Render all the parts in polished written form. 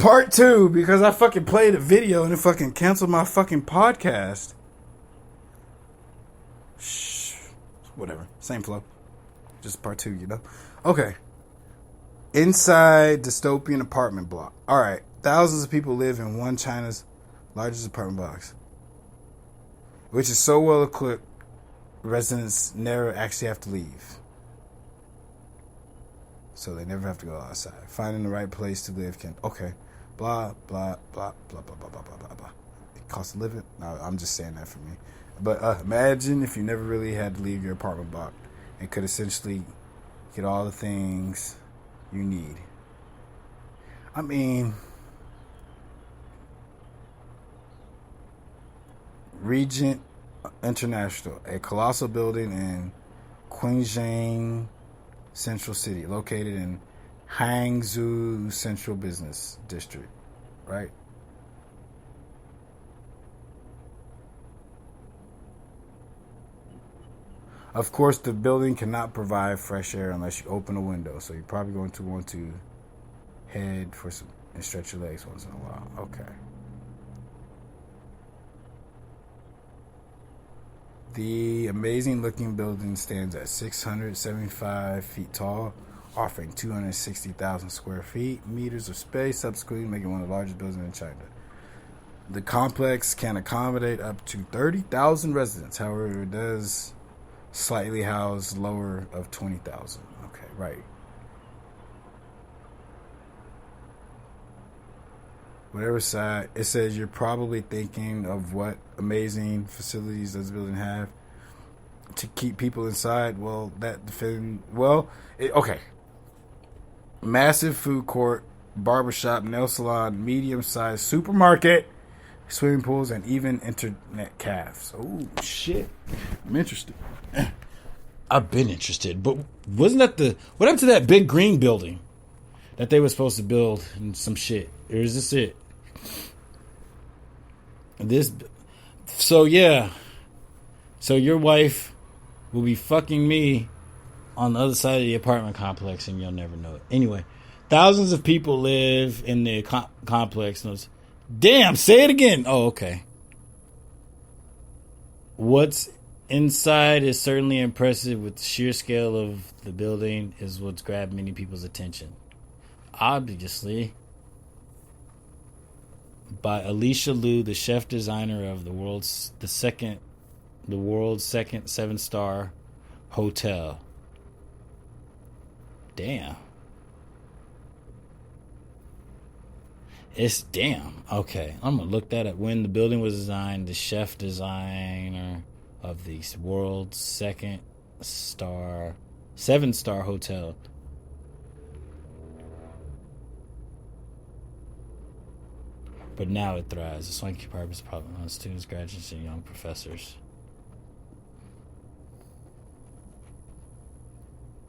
Part 2, because I fucking played a video and it fucking canceled my fucking podcast. Shh. Whatever. Same flow. Just part 2, you know? Okay. Inside dystopian apartment block. Alright. Thousands of people live in one China's largest apartment blocks, which is so well equipped, residents never actually have to leave. So they never have to go outside. Finding the right place to live can... Okay. Blah, blah, blah, blah, blah, blah, blah, blah, blah. It costs a living? No, I'm just saying that for me. But imagine if you never really had to leave your apartment block and could essentially get all the things you need. I mean... Regent International, a colossal building in Qingyang Central City, located in Hangzhou Central Business District, right? Of course, the building cannot provide fresh air unless you open a window, so you're probably going to want to head for some and stretch your legs once in a while. Okay. The amazing-looking building stands at 675 feet tall, offering 260,000 square meters of space, subsequently making one of the largest buildings in China. The complex can accommodate up to 30,000 residents. However, it does slightly house lower of 20,000. Okay, right. Whatever side, it says you're probably thinking of what amazing facilities does the building have to keep people inside. Well, okay. Massive food court, barbershop, nail salon, medium-sized supermarket, swimming pools, and even internet cafes. Oh, shit. I'm interested. I've been interested, but wasn't that what happened to that big green building that they were supposed to build and some shit? Or is this it? So your wife will be fucking me on the other side of the apartment complex and you'll never know it. Anyway, thousands of people live in the complex. Damn, say it again. Oh, okay. What's inside is certainly impressive, with the sheer scale of the building is what's grabbed many people's attention. Obviously. By Alicia Liu, the chef designer of the world's second 7-star hotel. Damn. It's damn. Okay, I'm gonna look that up. When the building was designed, the chef designer of the world's 7-star hotel. But now it thrives. The swanky apartments problem on students, graduates, and young professors.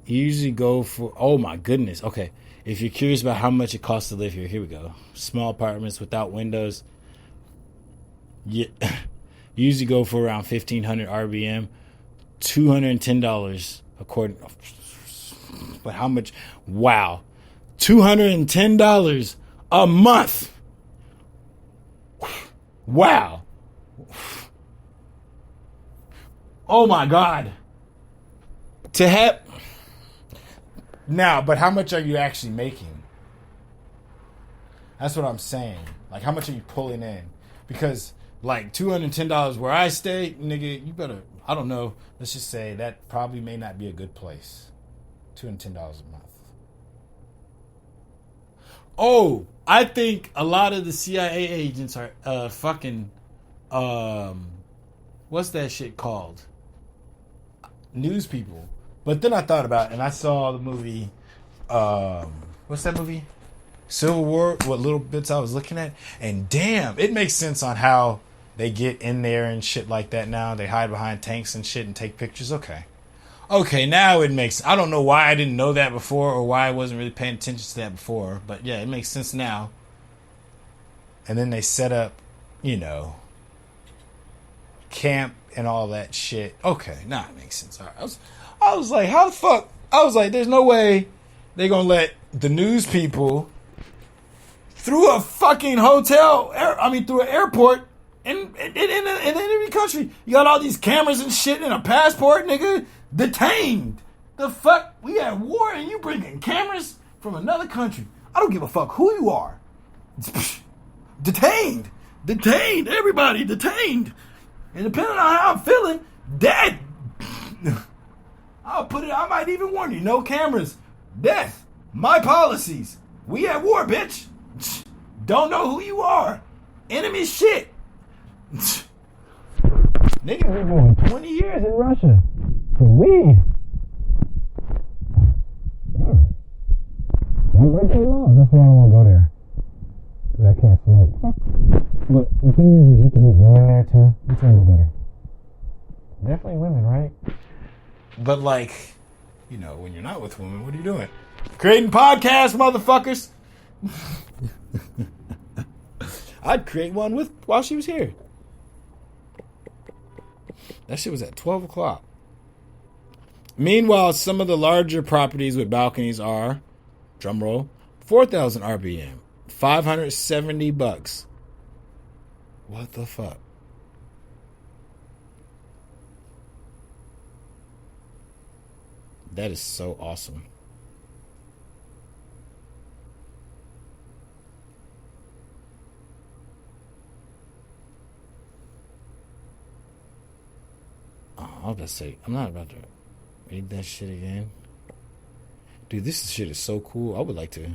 You usually go for... Oh, my goodness. Okay. If you're curious about how much it costs to live here, here we go. Small apartments without windows. You usually go for around 1,500 RBM. $210 according... But how much? Wow. $210 a month. Wow. Oh my God. To have now, but how much are you actually making? That's what I'm saying. Like, how much are you pulling in? Because like $210 where I stay, nigga, you better, I don't know. Let's just say that probably may not be a good place. $210 a month. Oh, I think a lot of the CIA agents are fucking what's that shit called? News people. But then I thought about it and I saw the movie what's that movie? Civil War, what little bits I was looking at, and damn, it makes sense on how they get in there and shit like that now. They hide behind tanks and shit and take pictures. Okay, now it makes... I don't know why I didn't know that before or why I wasn't really paying attention to that before. But yeah, it makes sense now. And then they set up, camp and all that shit. Okay, now it makes sense. All right. I was like, how the fuck? I was like, there's no way they're going to let the news people through a fucking hotel. Through an airport in every country. You got all these cameras and shit and a passport, nigga. Detained. The fuck? We at war and you bringing cameras from another country. I don't give a fuck who you are. Detained. Detained. Everybody detained. And depending on how I'm feeling, dead. I might even warn you. No cameras. Death. My policies. We at war, bitch. Don't know who you are. Enemy shit. Nigga, we're going 20 years in Russia. For weed. Don't break their laws. That's why I don't want to go there. Because I can't smoke. But the thing is you can meet women there too. Which one's better? Definitely women, right? But like, when you're not with women, what are you doing? Creating podcasts, motherfuckers. I'd create one while she was here. That shit was at 12 o'clock. Meanwhile, some of the larger properties with balconies are, drumroll, 4,000 RPM, $570. What the fuck? That is so awesome. Oh, I was about to say, I'm not about to read that shit again. Dude, this shit is so cool. I would like to.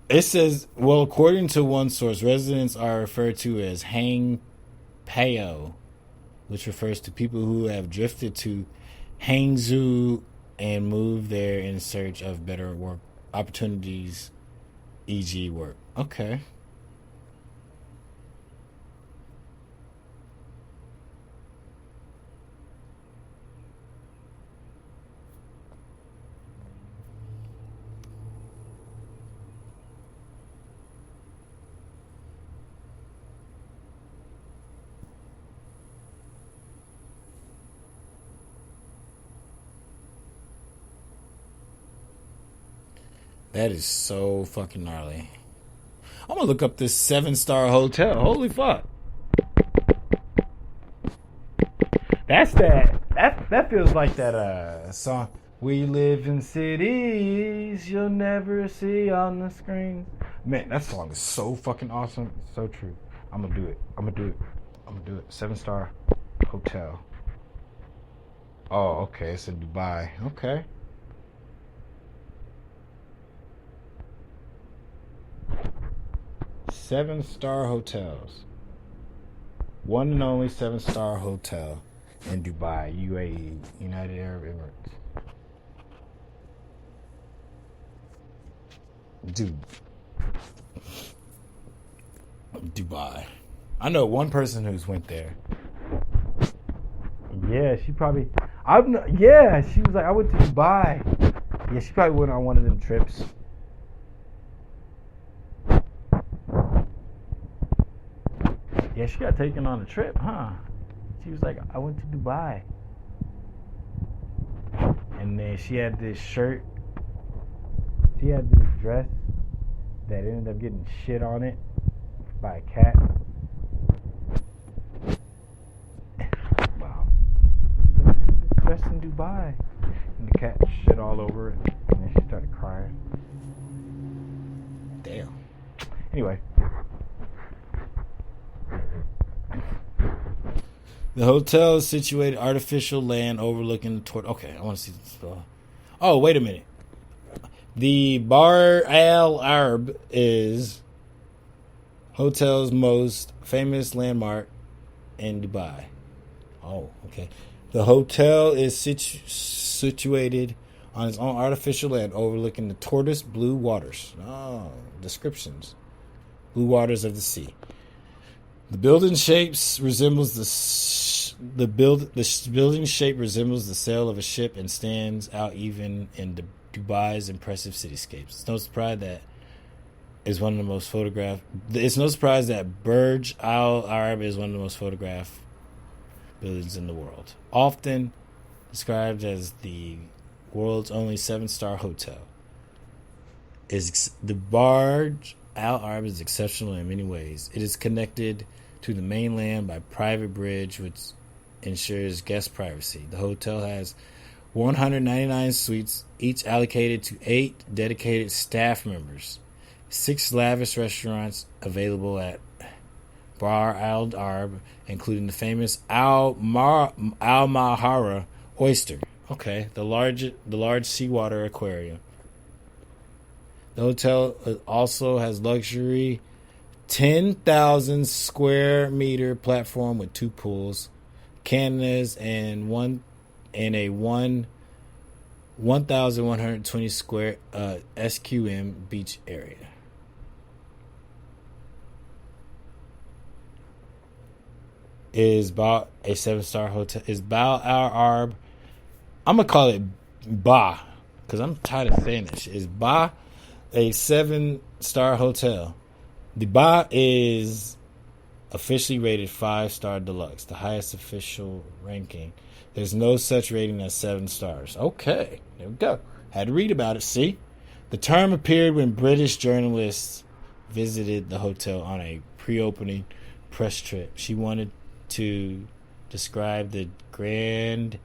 It says, well, according to one source, residents are referred to as Hang Pao, which refers to people who have drifted to Hangzhou and moved there in search of better work opportunities, e.g. work. Okay. That is so fucking gnarly. I'm gonna look up this 7-star hotel. Holy fuck. That's that feels like that song. We live in cities you'll never see on the screen. Man, that song is so fucking awesome. It's so true. I'm gonna do it. 7-star hotel. Oh, okay. It's in Dubai. Okay. Seven-star hotels. One and only 7-star hotel in Dubai, UAE, United Arab Emirates. Dude. Dubai. I know one person who's went there. Yeah, she probably... she was like, I went to Dubai. Yeah, she probably went on one of them trips. Yeah, she got taken on a trip, huh? She was like, I went to Dubai. And then she had this shirt. She had this dress that ended up getting shit on it by a cat. Wow. She's like, this dress in Dubai. And the cat shit all over it. And then she started crying. Damn. Anyway. The hotel is situated artificial land overlooking the Okay, I want to see this. Oh, wait a minute. The Bar Al Arab is hotel's most famous landmark in Dubai. Oh, okay. The hotel is situated on its own artificial land overlooking the tortoise blue waters. Oh, descriptions. Blue waters of the sea. The building shapes resembles building shape resembles the sail of a ship and stands out even in Dubai's impressive cityscapes. It's no surprise that It's no surprise that Burj Al Arab is one of the most photographed buildings in the world. Often described as the world's only 7-star hotel, the Burj Al Arab is exceptional in many ways. It is connected to the mainland by private bridge, which ensures guest privacy. The hotel has 199 suites, each allocated to 8 dedicated staff members. 6 lavish restaurants available at Bar Al Arab, including the famous Al Mahara oyster. Okay, the large seawater aquarium. The hotel also has luxury 10,000 square meter platform with 2 pools, cantinas, and 1,120 square SQM beach area. Is Ba a 7-star hotel? Is Ba Al Arab? I'm gonna call it Ba because I'm tired of saying that shit. Is Ba a 7-star hotel? The Ba is officially rated 5-star deluxe, the highest official ranking. There's no such rating as 7 stars. Okay, there we go. Had to read about it. See, the term appeared when British journalists visited the hotel on a pre-opening press trip. She wanted to describe the grandiosity,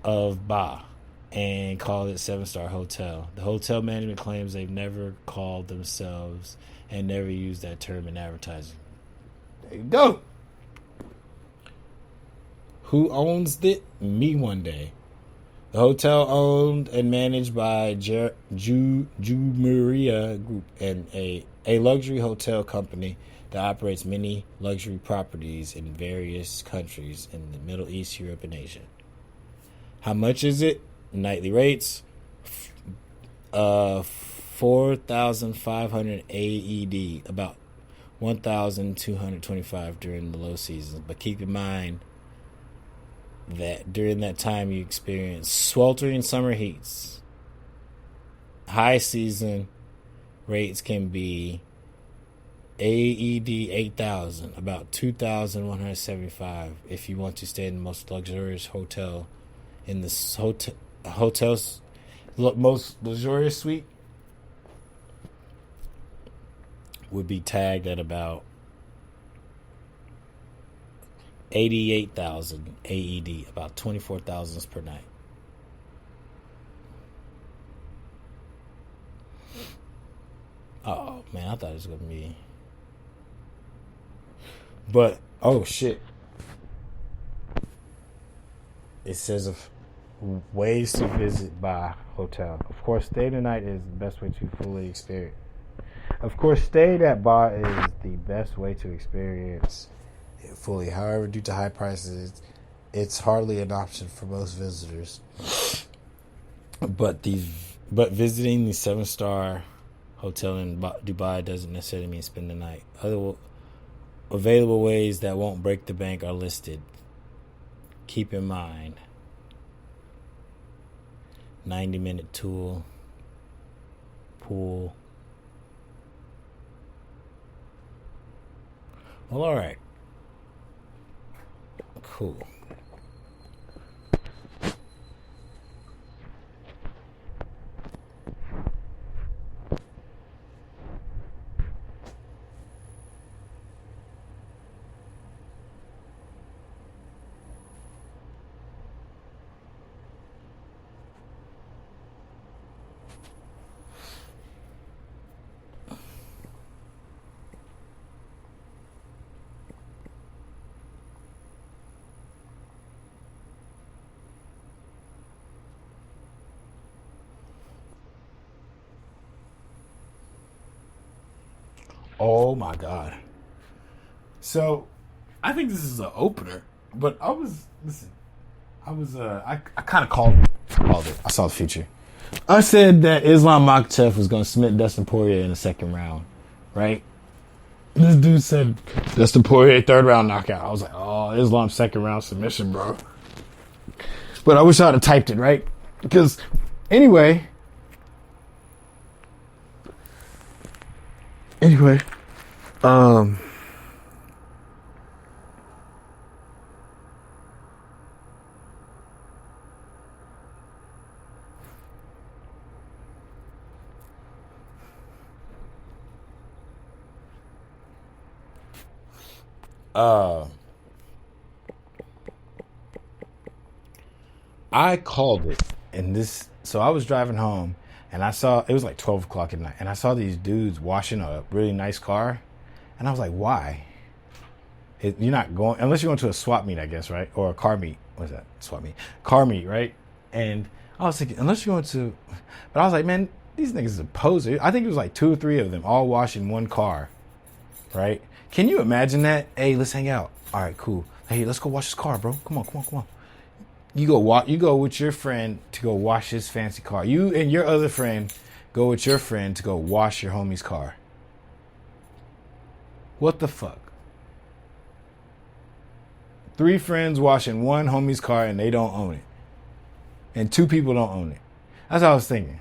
of Ba and called it 7-star hotel. The hotel management claims they've never called themselves and never used that term in advertising. There you go. Who owns it? Me one day. The hotel owned and managed by Jumeirah Group, and a luxury hotel company that operates many luxury properties in various countries in the Middle East, Europe, and Asia. How much is it? Nightly rates, 4,500 AED, about 1,225 during the low seasons. But keep in mind that during that time you experience sweltering summer heats. High season rates can be AED 8,000, about 2,175 if you want to stay in the most luxurious hotel in this hotel's most luxurious suite would be tagged at about 88,000 AED, about 24,000 per night. Oh man, I thought it was gonna be, but oh shit! It says of ways to visit Ba hotel. Of course, stay the night is the best way to fully experience. Of course, staying at Ba is the best way to experience it fully. However, due to high prices, it's hardly an option for most visitors. But visiting the 7-star hotel in Dubai doesn't necessarily mean spend the night. Other available ways that won't break the bank are listed. Keep in mind, 90-minute pool. Well, all right. Cool. Oh my god. So, I think this is an opener, but I kind of called it. I saw the future. I said that Islam Makhachev was going to submit Dustin Poirier in the second round, right? This dude said Dustin Poirier third round knockout. I was like, oh, Islam second round submission, bro. But I wish I'd have typed it, right? Because anyway, um, I called it, and this. So I was driving home, and I saw it was like 12 o'clock at night, and I saw these dudes washing a really nice car, and I was like, why? You're not going unless you're going to a swap meet, I guess, right? Or a car meet. What's that? Swap meet, car meet, right? And I was thinking, unless you're going to, but I was like, man, these niggas are posers. I think it was like 2 or 3 of them all washing one car, right? Can you imagine that? Hey, let's hang out. All right, cool. Hey, let's go wash this car, bro. Come on. You go with your friend to go wash his fancy car. You and your other friend go with your friend to go wash your homie's car. What the fuck? 3 friends washing one homie's car and they don't own it. And 2 people don't own it. That's what I was thinking.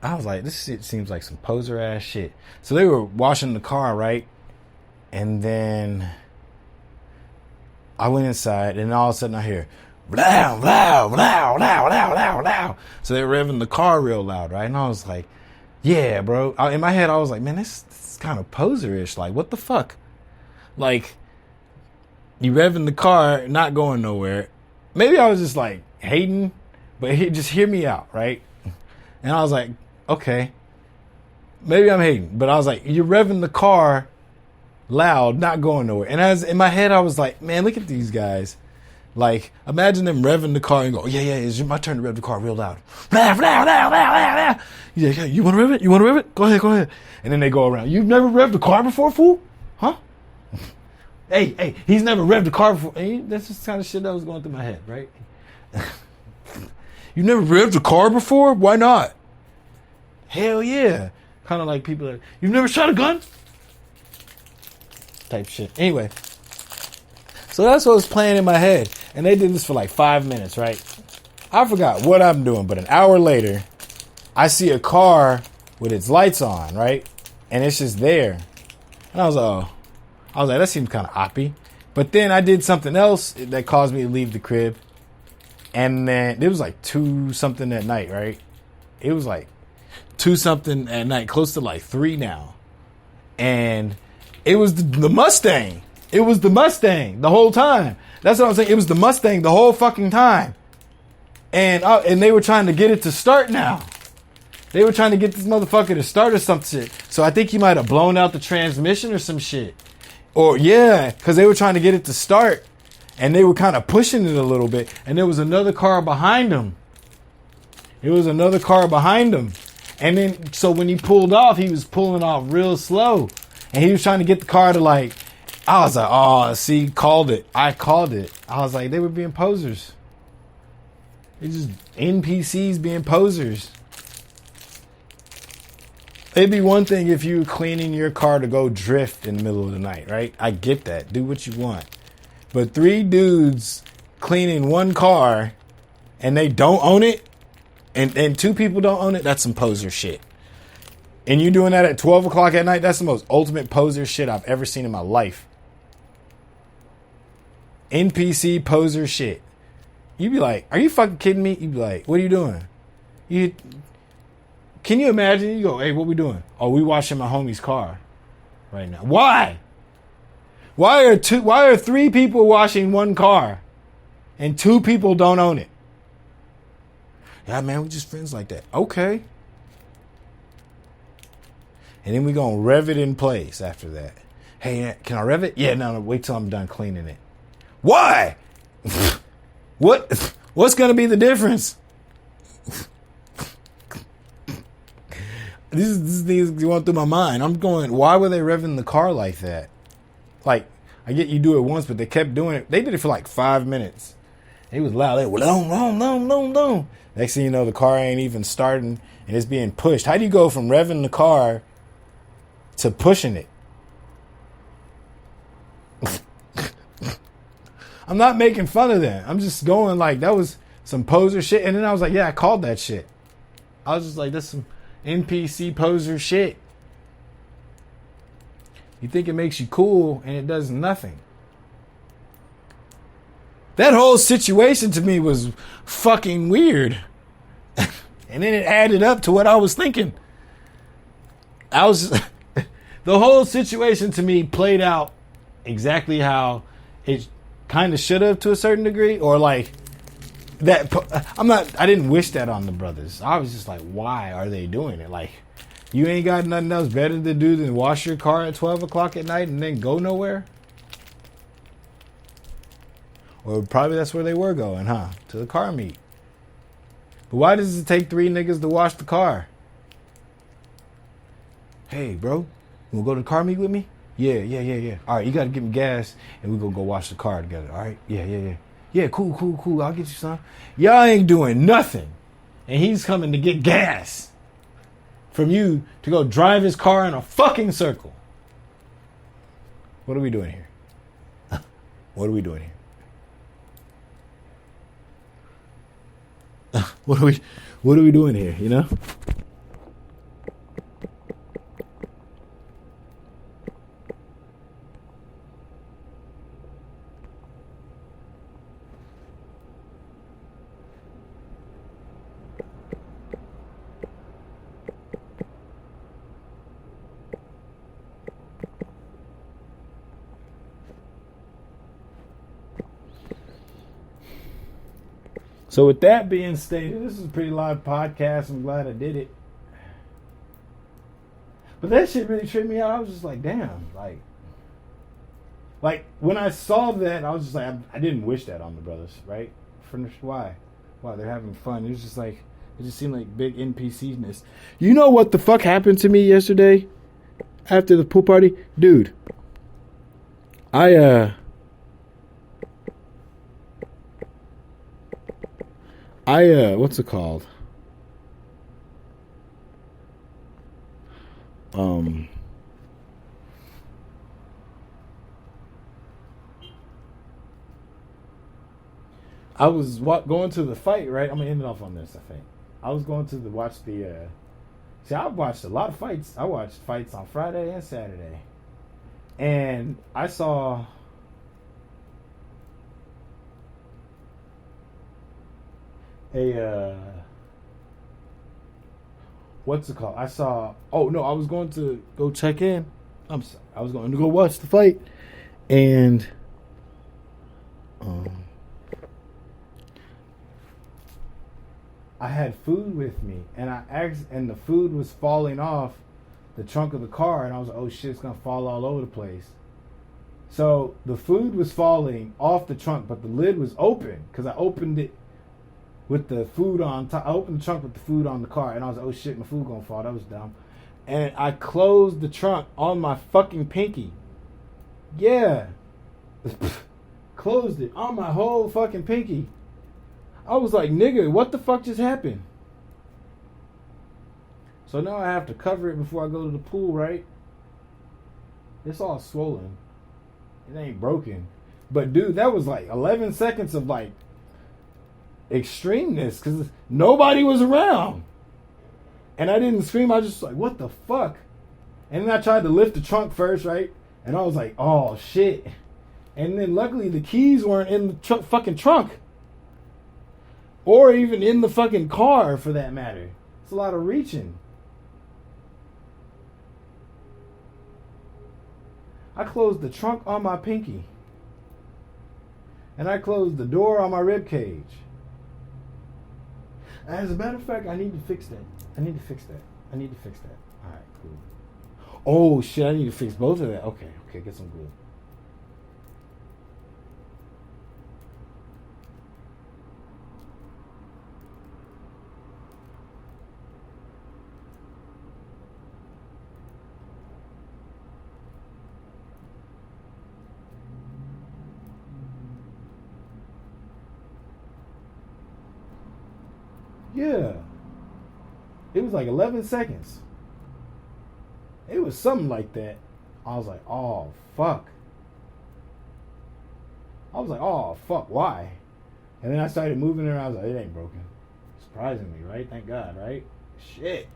I was like, this shit seems like some poser ass shit. So they were washing the car, right? And then I went inside, and all of a sudden I hear, loud, loud, loud, loud, loud, loud, loud. So they were revving the car real loud, right? And I was like, yeah, bro. In my head, I was like, man, this is kind of poser-ish. Like, what the fuck? Like, you revving the car, not going nowhere. Maybe I was just like hating, but just hear me out, right? And I was like, okay, maybe I'm hating, but I was like, you're revving the car loud, not going nowhere. And as in my head, I was like, man, look at these guys. Like, imagine them revving the car and go, yeah, it's my turn to rev the car real loud. Loud, loud, loud, loud, loud, loud. Yeah, you want to rev it? You want to rev it? Go ahead. And then they go around. You've never revved a car before, fool? Huh? Hey, he's never revved a car before. That's just the kind of shit that was going through my head, right? You never revved a car before? Why not? Hell yeah. Kind of like people that, you've never shot a gun? Type shit. Anyway, so that's what was playing in my head. And they did this for like 5 minutes, right? I forgot what I'm doing, but an hour later, I see a car with its lights on, right? And it's just there. And I was like, that seems kind of oppy. But then I did something else that caused me to leave the crib. And then it was like 2 something at night, right? It was like 2 something at night, close to like 3 now. And it was the Mustang. It was the Mustang the whole time. That's what I'm saying. It was the Mustang the whole fucking time. And they were trying to get it to start now. They were trying to get this motherfucker to start or some shit. So I think he might have blown out the transmission or some shit. Or yeah, because they were trying to get it to start. And they were kind of pushing it a little bit. And there was another car behind him. And then, so when he pulled off, he was pulling off real slow. And he was trying to get the car to like, I was like, oh, see, called it. I called it. I was like, they were being posers. They just NPCs being posers. It'd be one thing if you were cleaning your car to go drift in the middle of the night, right? I get that. Do what you want. But 3 dudes cleaning one car and they don't own it, and 2 people don't own it, that's some poser shit. And you doing that at 12 o'clock at night, that's the most ultimate poser shit I've ever seen in my life. NPC poser shit. You'd be like, are you fucking kidding me? You'd be like, what are you doing? Can you imagine? You go, hey, what we doing? Oh, we washing my homie's car right now. Why? Why are 3 people washing one car and 2 people don't own it? Yeah, man, we just friends like that. Okay. And then we gonna rev it in place after that. Hey, can I rev it? Yeah, no, wait till I'm done cleaning it. Why? What's gonna be the difference? These things going through my mind. I'm going, why were they revving the car like that? Like, I get you do it once, but they kept doing it. They did it for like 5 minutes. He was loud. They were long. Next thing you know, the car ain't even starting and it's being pushed. How do you go from revving the car to pushing it? I'm not making fun of that. I'm just going like, that was some poser shit. And then I was like, yeah, I called that shit. I was just like, that's some NPC poser shit. You think it makes you cool and it does nothing. That whole situation to me was fucking weird. And then it added up to what I was thinking. The whole situation to me played out exactly how it kind of should have to a certain degree, or like that. I didn't wish that on the brothers. I was just like, why are they doing it? Like, you ain't got nothing else better to do than wash your car at 12 o'clock at night and then go nowhere? Or probably that's where they were going, huh? To the car meet. But why does it take 3 niggas to wash the car? Hey, bro, you wanna go to the car meet with me? Yeah. All right, you gotta give me gas, and we gonna go wash the car together. All right? Yeah. Yeah, cool. I'll get you some. Y'all ain't doing nothing, and he's coming to get gas from you to go drive his car in a fucking circle. What are we doing here? What are we doing here? What are we doing here, you know? So with that being stated, this is a pretty live podcast. I'm glad I did it. But that shit really tripped me out. I was just like, damn. Like when I saw that, I was just like, I didn't wish that on the brothers, right? Why? Why? They're having fun. It was just like, it just seemed like big NPC-ness. You know what the fuck happened to me yesterday after the pool party? Dude, what's it called? I was going to the fight, right? I'm gonna end it off on this, I think. I was going to watch the see, I've watched a lot of fights. I watched fights on Friday and Saturday. And I saw what's it called? I was going to go check in. I'm sorry. I was going to go watch the fight, and I had food with me, and I asked, and the food was falling off the trunk of the car, and I was like, oh shit, it's gonna fall all over the place. So the food was falling off the trunk, but the lid was open because I opened it with the food on top. I opened the trunk with the food on the car, and I was like, oh shit, my food gonna fall. That was dumb. And I closed the trunk on my fucking pinky. Yeah. Closed it on my whole fucking pinky. I was like, nigga, what the fuck just happened? So now I have to cover it before I go to the pool, right? It's all swollen. It ain't broken. But dude, that was like 11 seconds of like extremeness because nobody was around. And I didn't scream. I was just like, what the fuck? And then I tried to lift the trunk first, right? And I was like, oh shit. And then luckily the keys weren't in the fucking trunk. Or even in the fucking car for that matter. It's a lot of reaching. I closed the trunk on my pinky. And I closed the door on my rib cage. As a matter of fact, I need to fix that. Alright, cool. Oh shit, I need to fix both of that. Okay, get some glue. Yeah. It was like 11 seconds. It was something like that. I was like, oh, fuck. Why? And then I started moving it, and I was like, it ain't broken. Surprisingly, right? Thank God, right? Shit.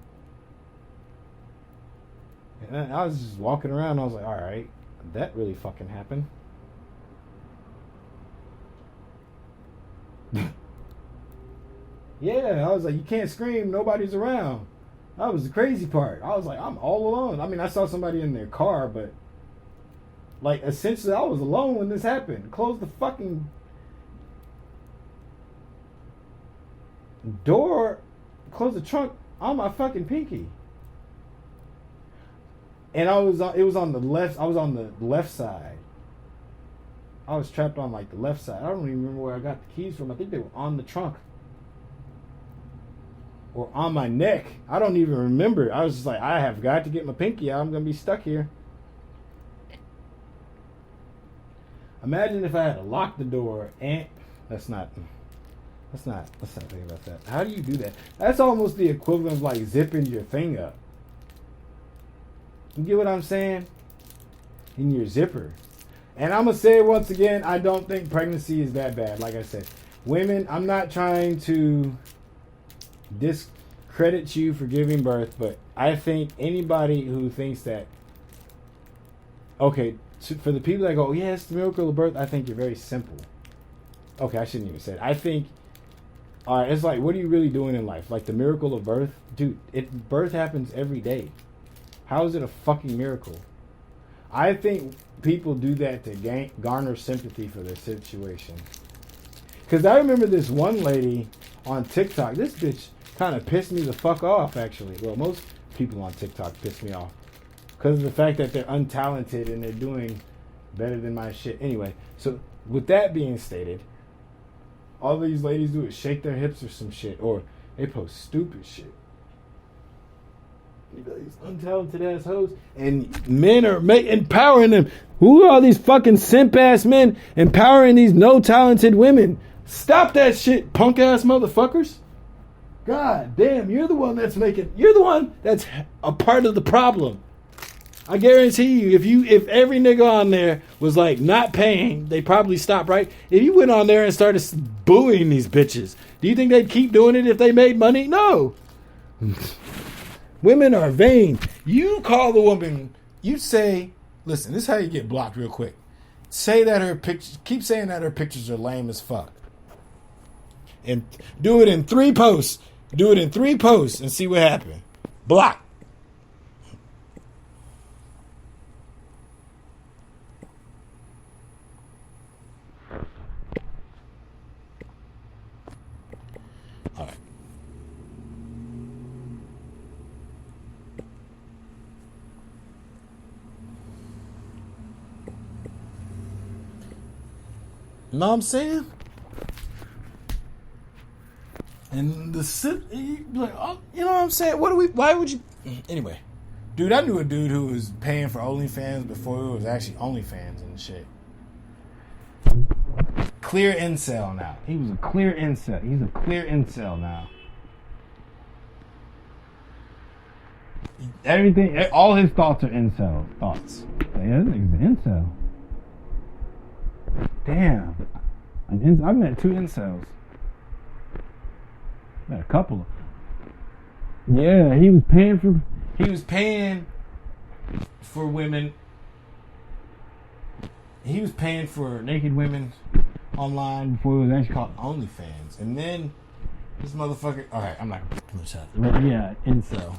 And then I was just walking around, and I was like, all right, that really fucking happened. Yeah, I was like, you can't scream, nobody's around. That was the crazy part. I was like, I'm all alone. I mean, I saw somebody in their car, but like essentially I was alone when this happened. Close the fucking door, close the trunk on my fucking pinky. And it was on the left, I was on the left side. I was trapped on like the left side. I don't even remember where I got the keys from. I think they were on the trunk. Or on my neck. I don't even remember. I was just like, I have got to get my pinky out. I'm going to be stuck here. Imagine if I had to lock the door and... Let's not think about that. How do you do that? That's almost the equivalent of like zipping your thing up. You get what I'm saying? In your zipper. And I'm going to say it once again, I don't think pregnancy is that bad. Like I said, women, I'm not trying to discredit you for giving birth, but I think anybody who thinks that, okay, for the people that go, yeah, it's the miracle of birth, I think you're very simple. Okay, I shouldn't even say it. I think, all right, it's like, what are you really doing in life? Like the miracle of birth? Dude, birth happens every day. How is it a fucking miracle? I think people do that to garner sympathy for their situation. Because I remember this one lady on TikTok. This bitch kind of pissed me the fuck off, actually. Well, most people on TikTok piss me off. Because of the fact that they're untalented and they're doing better than my shit. Anyway, so with that being stated, all these ladies do is shake their hips or some shit. Or they post stupid shit. These untalented ass hoes, and men are empowering them. Who are all these fucking simp ass men empowering these no talented women? Stop that shit, punk ass motherfuckers. God damn, you're the one that's a part of the problem. I guarantee you, if every nigga on there was like not paying, they probably stop, right? If you went on there and started booing these bitches, do you think they'd keep doing it if they made money? No. Women are vain. You call the woman, you say, listen, this is how you get blocked real quick. Say that her pictures, keep saying that her pictures are lame as fuck. And do it in 3 posts. Do it in 3 posts and see what happens. Block. All right. Know what I'm saying? And like, oh, you know what I'm saying? Why would you? Anyway, dude, I knew a dude who was paying for OnlyFans before it was actually OnlyFans and shit. Clear incel now. He was a clear incel. He's a clear incel now. Everything, all his thoughts are incel thoughts. Yeah, this nigga's an incel. Damn. I've met 2 incels. Met a couple. Yeah, he was paying for women. He was paying for naked women online before it was actually called OnlyFans. And then this motherfucker, alright, I'm not gonna put too much out there. But yeah, incel.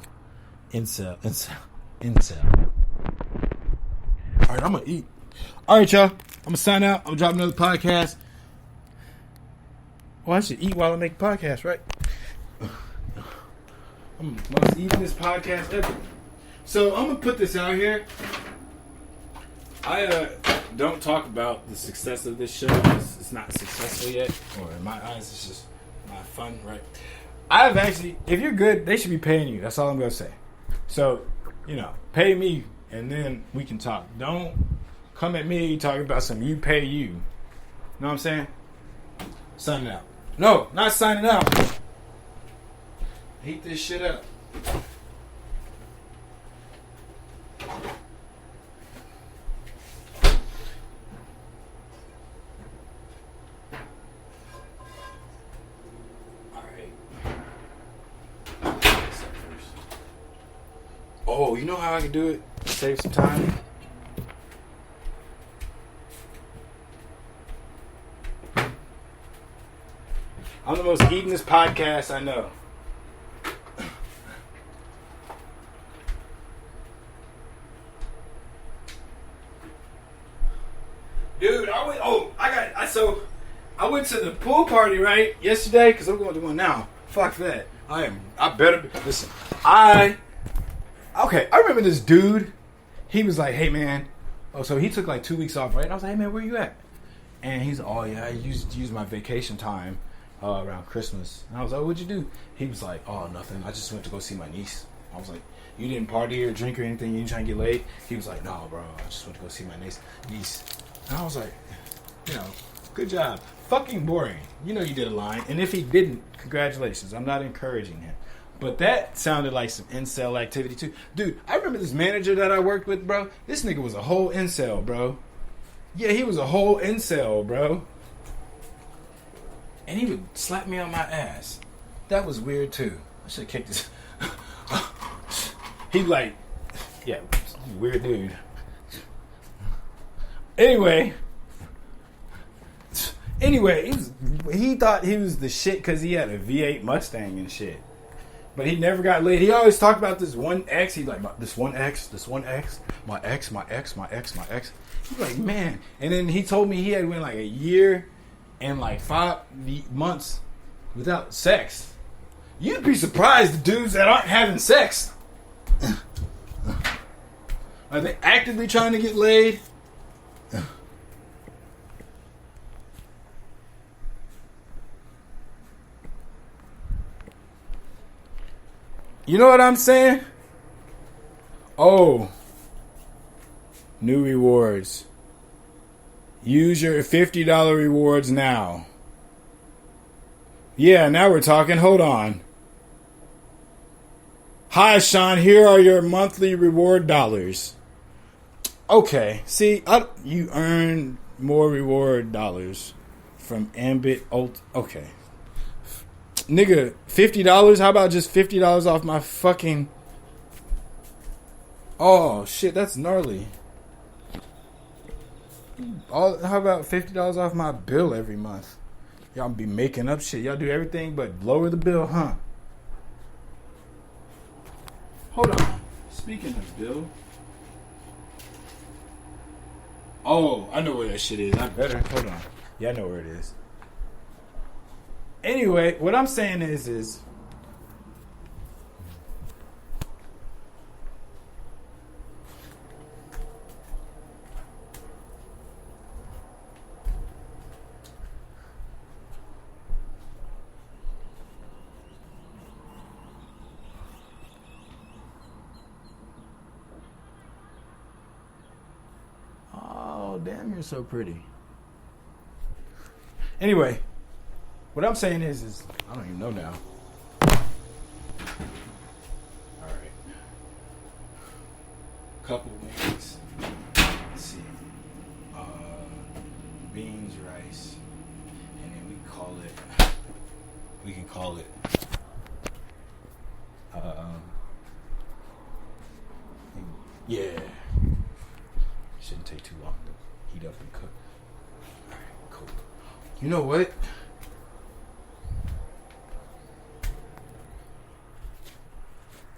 Alright, I'm gonna eat. Alright, y'all. I'm gonna sign out. I'm gonna drop another podcast. Well, I should eat while I make a podcast, right? I'm the most eatingest podcast ever. So I'm gonna put this out here. I don't talk about the success of this show because it's not successful yet, or in my eyes, it's just not fun, right? I've actually, if you're good, they should be paying you. That's all I'm gonna say. So, pay me, and then we can talk. Don't come at me talking about some you pay you. Know what I'm saying? Signing out. No, not signing out. Heat this shit up. Oh, you know how I can do it? Save some time. I'm the most eatingest podcast I know. Dude, I went to the pool party, right, yesterday, because I'm going to one now. Fuck that. Listen, okay, I remember this dude. He was like, hey, man. Oh, so he took like 2 weeks off, right? And I was like, hey, man, where you at? And he's like, oh, yeah, I used my vacation time around Christmas. And I was like, what'd you do? He was like, oh, nothing. I just went to go see my niece. I was like, you didn't party or drink or anything? You didn't try to get laid? He was like, no, bro. I just went to go see my niece. And I was like, good job. Fucking boring. You know you did a line. And if he didn't, congratulations. I'm not encouraging him. But that sounded like some incel activity too. Dude, I remember this manager that I worked with, bro. This nigga was a whole incel, bro. Yeah, he was a whole incel, bro. And he would slap me on my ass. That was weird too. I should have kicked his... He like... Yeah, weird dude. Anyway, he thought he was the shit because he had a V8 Mustang and shit. But he never got laid. He always talked about this one ex. He's like, this one ex, my ex. He's like, man. And then he told me he had went like a year and like 5 months without sex. You'd be surprised the dudes that aren't having sex. Are they actively trying to get laid? You know what I'm saying? Oh. New rewards. Use your $50 rewards now. Yeah, now we're talking. Hold on. Hi, Sean. Here are your monthly reward dollars. Okay. See, you earn more reward dollars from Ambit Ult. Okay. Nigga, $50? How about just $50 off my fucking... Oh, shit, that's gnarly. How about $50 off my bill every month? Y'all be making up shit. Y'all do everything but lower the bill, huh? Hold on. Speaking of bill... Oh, I know where that shit is. I better. Hold on. Yeah, I know where it is. Anyway, what I'm saying is oh, damn, you're so pretty. Anyway, what I'm saying is I don't even know now. All right. Couple wings. Let's see. Beans, rice, and then we can call it. Yeah. Shouldn't take too long to heat up and cook. All right, cool. You know what?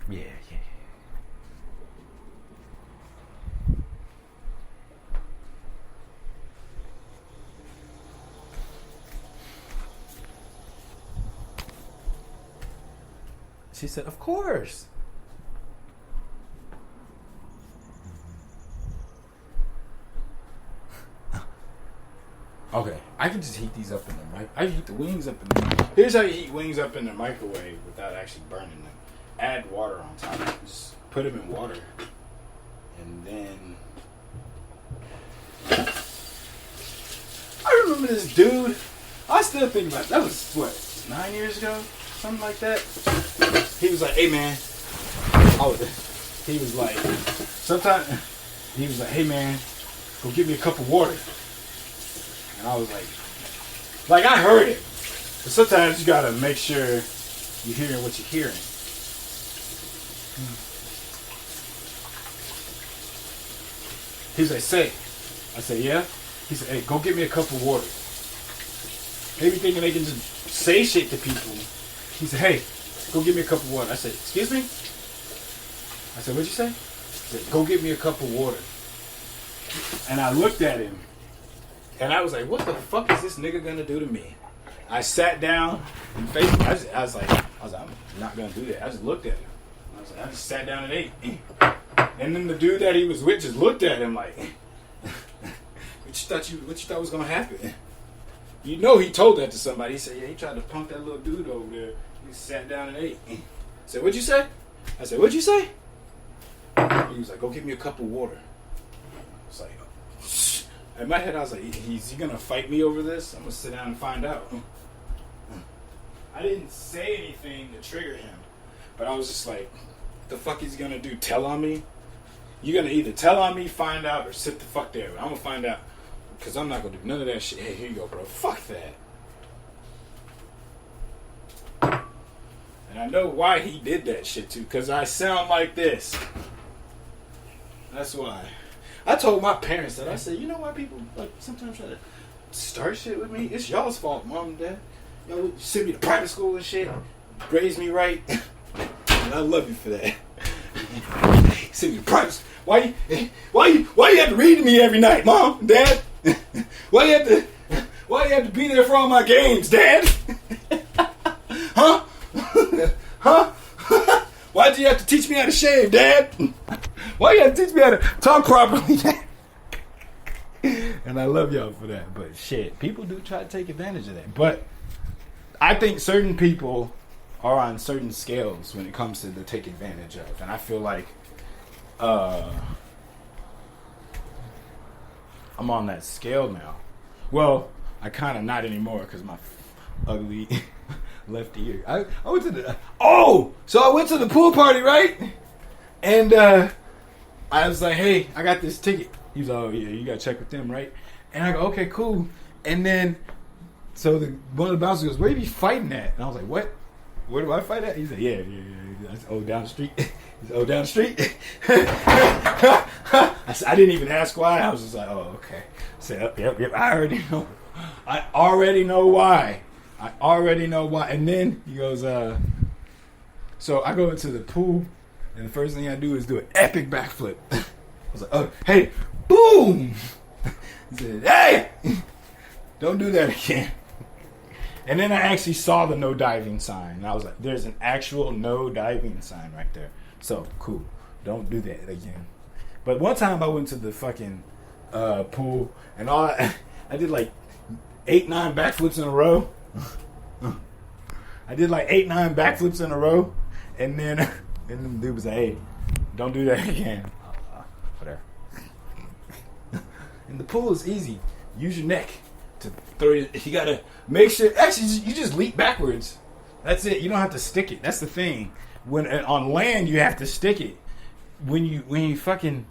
Yeah. She said, of course. Okay, I can just heat these up in the mic. I heat the wings up in the microwave. Here's how you heat wings up in the microwave without actually burning them. Add water on top. Just put them in water. And then... I remember this dude. I still think about it. That was, what, 9 years ago? something like that. He was like, hey man. He was like, sometimes, he was like, hey man, go get me a cup of water. And I was like I heard it. But sometimes you gotta make sure you're hearing what you're hearing. He's like, say. I said, yeah. He said, hey, go get me a cup of water. They be thinking they can just say shit to people. He said, hey, go get me a cup of water. I said, excuse me? I said, what'd you say? He said, go get me a cup of water. And I looked at him. And I was like, what the fuck is this nigga gonna do to me? I sat down and faced him. I was like, I'm not gonna do that. I just looked at him. I was like, I just sat down and ate. And then the dude that he was with just looked at him like, what you thought was gonna happen? You know he told that to somebody. He said, yeah, he tried to punk that little dude over there. He sat down and ate. I said, what'd you say? I said, what'd you say? He was like, go get me a cup of water. I was like, in my head I was like, is he gonna fight me over this? I'm gonna sit down and find out. I didn't say anything to trigger him, but I was just like, what the fuck is he gonna do? Tell on me? You're gonna either tell on me, find out, or sit the fuck there. I'm gonna find out. Because I'm not going to do none of that shit. Hey, here you go, bro. Fuck that. And I know why he did that shit, too. Because I sound like this. That's why. I told my parents that. I said, you know why people like sometimes try to start shit with me? It's y'all's fault, mom and dad. Y'all send me to private school and shit. Raised me right. And I love you for that. Send me to private school. Why you have to read to me every night, mom, dad? Why you have to be there for all my games, Dad? Huh? Huh? Why'd you have to teach me how to shave, Dad? Why you have to teach me how to talk properly, Dad? And I love y'all for that. But shit, people do try to take advantage of that. But I think certain people are on certain scales when it comes to the take advantage of. And I feel like I'm on that scale now. Well, I kind of not anymore because my ugly left ear. I went to the so I went to the pool party, right? And I was like, hey, I got this ticket. He was like, oh yeah, you gotta check with them, right? And I go, okay, cool. And then so one of the bouncers goes, where you be fighting at? And I was like, what? Where do I fight at? He said, yeah. I said, oh, down the street. He said, oh, down the street. I didn't even ask why. I was just like, oh, okay. I said, yep. I already know why. And then he goes, so I go into the pool, and the first thing I do is do an epic backflip. I was like, oh, hey, boom. He said, hey, don't do that again. And then I actually saw the no diving sign. And I was like, there's an actual no diving sign right there. So, cool. Don't do that again. But one time I went to the fucking pool, and I did like 8-9 backflips in a row. And then the dude was like, hey, don't do that again. Whatever. And the pool is easy. Use your neck to throw it. You gotta make sure. Actually, you just leap backwards. That's it. You don't have to stick it. That's the thing. When on land, you have to stick it. When you fucking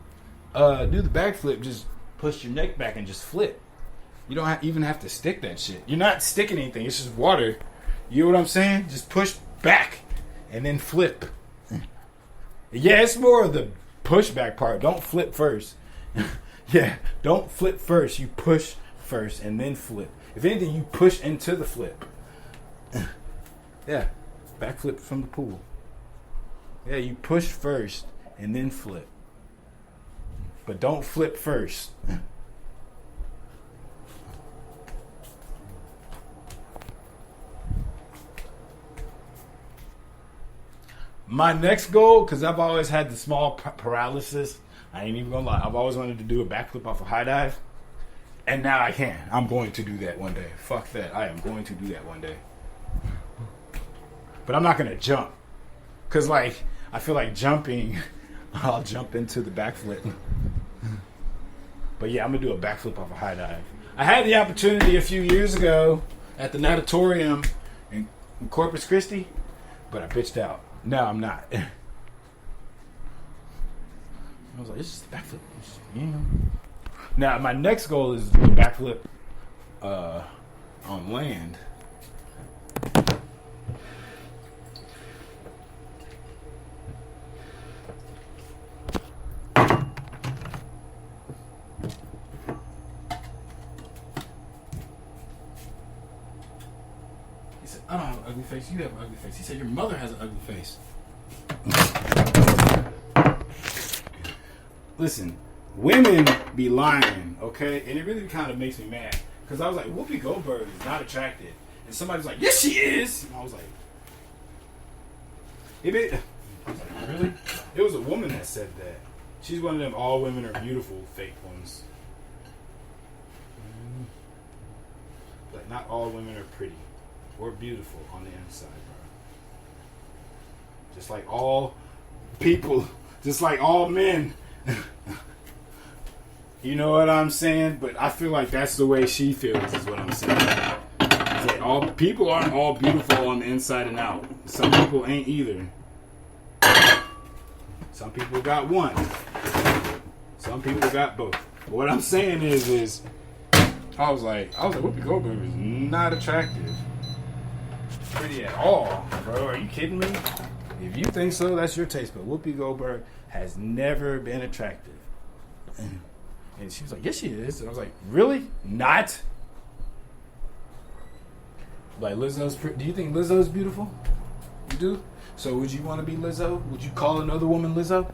do the backflip, just push your neck back and just flip. You don't even have to stick that shit. You're not sticking anything. It's just water. You know what I'm saying? Just push back and then flip. Yeah, it's more of the push back part. Don't flip first. Yeah, don't flip first. You push first and then flip. If anything, you push into the flip. Yeah, backflip from the pool. Yeah, you push first and then flip. But don't flip first. My next goal, because I've always had the small paralysis. I ain't even gonna lie. I've always wanted to do a backflip off a high dive. And now I can. I'm going to do that one day. Fuck that. I am going to do that one day. But I'm not going to jump. Because, like, I feel like jumping, I'll jump into the backflip. But, yeah, I'm going to do a backflip off a high dive. I had the opportunity a few years ago at the natatorium. And in Corpus Christi, but I bitched out. No, I'm not. I was like, this is the backflip. Yeah. Now, my next goal is to do a backflip on land. He said, I don't have an ugly face. You have an ugly face. He said, your mother has an ugly face. Listen, women be lying, okay? And it really kind of makes me mad. Because I was like, Whoopi Goldberg is not attractive. And somebody's like, yes, she is. And I was like, really? It was a woman that said that. She's one of them all women are beautiful fake ones. But not all women are pretty or beautiful on the inside, bro. Just like all people, just like all men. You know what I'm saying? But I feel like that's the way she feels, is what I'm saying. It's like all people aren't all beautiful on the inside and out. Some people ain't either. Some people got one. Some people got both. But what I'm saying is I was like, Whoopi Goldberg is not attractive. Pretty at all, bro. Are you kidding me? If you think so, that's your taste. But Whoopi Goldberg has never been attractive. And she was like, yes, she is. And I was like, really? Not? Like, Lizzo's do you think Lizzo's beautiful? You do? So would you want to be Lizzo? Would you call another woman Lizzo?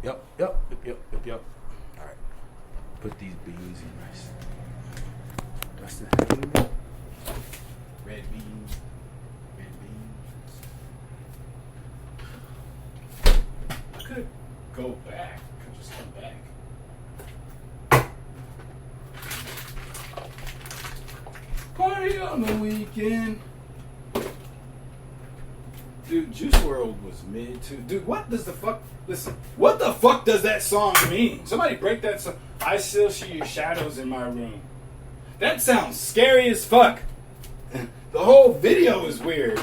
Yep. All right. Put these beans in rice. Do I still have any more? Red beans. I could go back. I could just come back. Party on the weekend. Dude, Juice WRLD was mid too. Dude, what does the fuck? Listen, what the fuck does that song mean? Somebody break that song. I still see your shadows in my room. That sounds scary as fuck. The whole video is weird,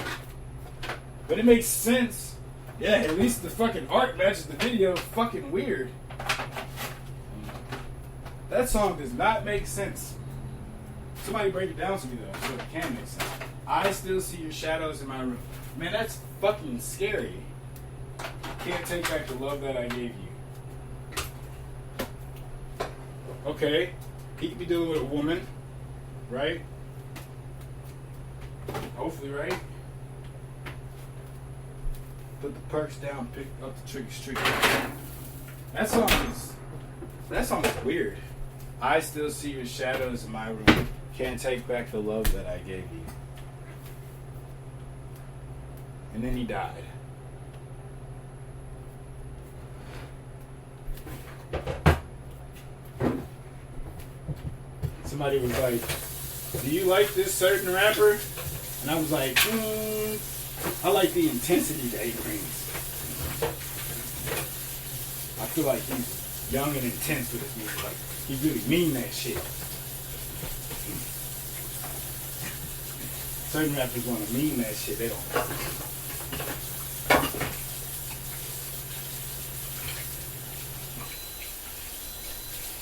but it makes sense. Yeah, at least the fucking art matches the video. Fucking weird. That song does not make sense. Somebody break it down to me though, so it can make sense. I still see your shadows in my room. Man, that's fucking scary. Can't take back the love that I gave you. Okay, he could be dealing with a woman, right? Hopefully, right? Put the perks down, pick up the tricky street. That song is weird. I still see your shadows in my room. Can't take back the love that I gave you. And then he died. Somebody was like, do you like this certain rapper? And I was like, I like the intensity that he brings. I feel like he's young and intense with his music. Like, he really mean that shit. Certain rappers want to mean that shit. They don't.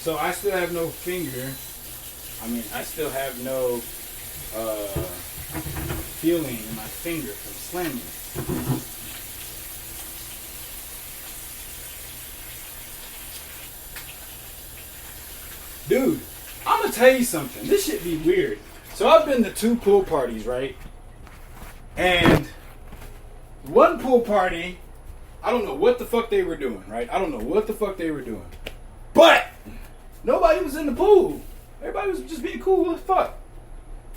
So I still have no finger. I still have no feeling in my finger from slamming it. Dude, I'm gonna tell you something. This shit be weird. So I've been to 2 pool parties, right? And one pool party, I don't know what the fuck they were doing, right? But nobody was in the pool. Everybody was just being cool as fuck.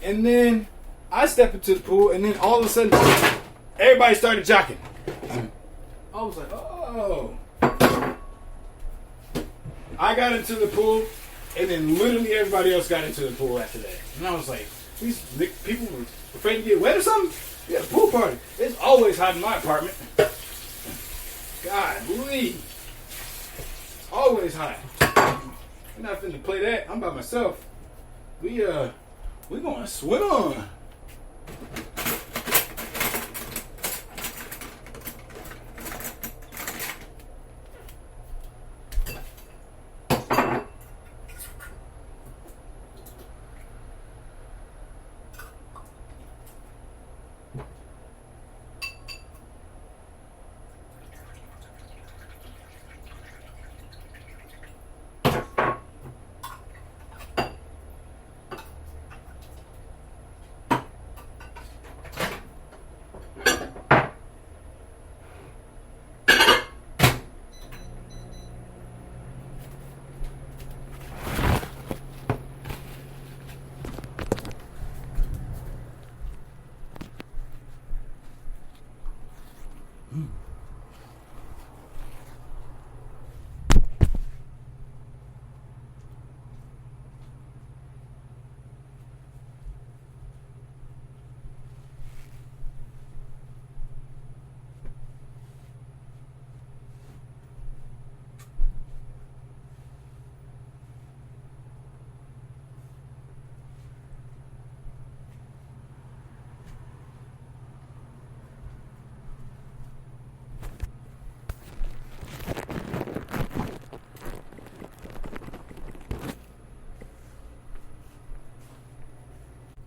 And then I step into the pool, and then all of a sudden, everybody started jocking. I was like, oh. I got into the pool, and then literally everybody else got into the pool after that. And I was like, these people were afraid to get wet or something? We had a pool party. It's always hot in my apartment. God, it's always hot. I'm not finna play that. I'm by myself. We gonna swim.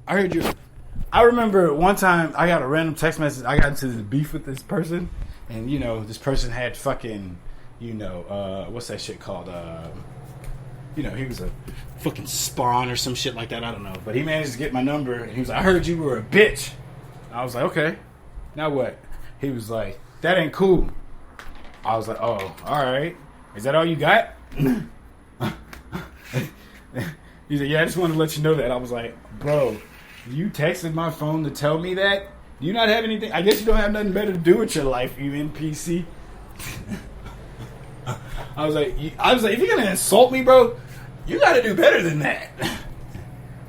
I heard you. I remember one time I got a random text message. I got into the beef with this person, and this person had fucking, what's that shit called? He was a fucking spawn or some shit like that. I don't know, but he managed to get my number, and he was like, "I heard you were a bitch." I was like, "Okay, now what?" He was like, "That ain't cool." I was like, "Oh, all right. Is that all you got?" He said, "Yeah, I just wanted to let you know that." I was like, "Bro, you texted my phone to tell me that? Do you not have anything? I guess you don't have nothing better to do with your life, you NPC." I was like, if you're gonna insult me, bro, you gotta do better than that.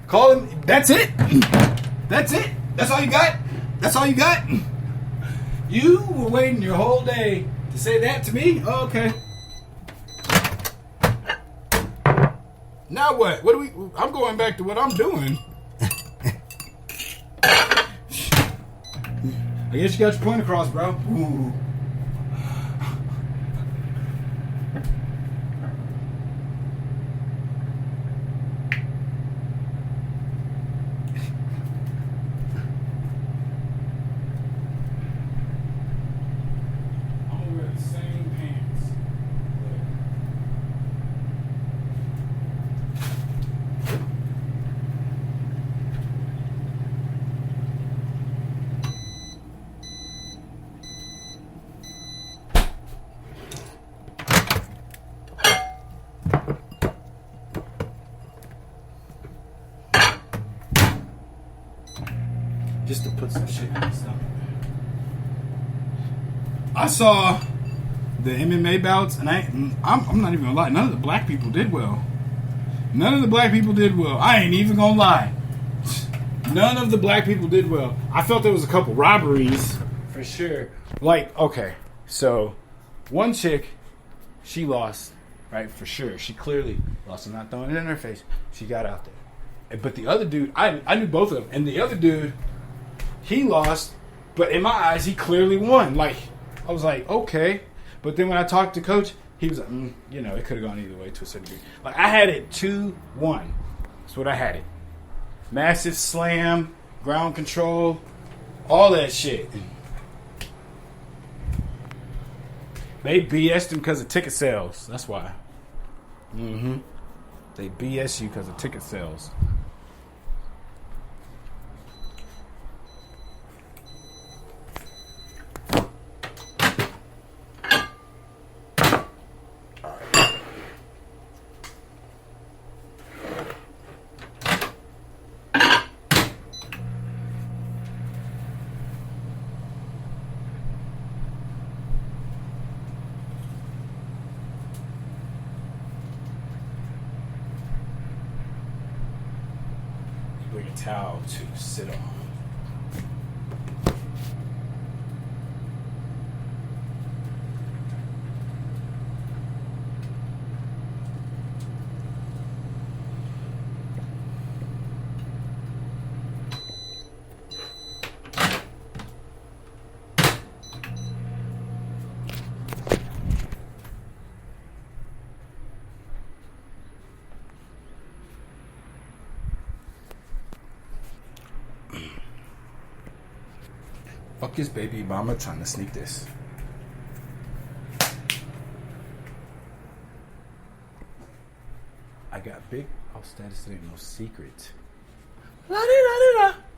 Call him. That's it. That's it. That's all you got. That's all you got. You were waiting your whole day to say that to me? Oh, okay. Now what? I'm going back to what I'm doing. I guess you got your point across, bro. Ooh. Just to put some shit in the stomach. I saw the MMA bouts, and I'm not even gonna lie. None of the black people did well. None of the black people did well. I ain't even gonna lie. None of the black people did well. I felt there was a couple robberies for sure. Like, okay, so one chick, she lost, right? For sure, she clearly lost. I'm not throwing it in her face. She got out there. But the other dude, I knew both of them, and the other dude, he lost, but in my eyes, he clearly won. Like, I was like, okay. But then when I talked to Coach, he was like, it could have gone either way to a certain degree. Like, I had it 2-1. That's what I had it. Massive slam, ground control, all that shit. They BS'd him because of ticket sales. That's why. They BS you because of ticket sales. Bring a towel to sit on. Fuck his baby mama trying to sneak this. I got big house status. It ain't no secret. La-di-da-di-da.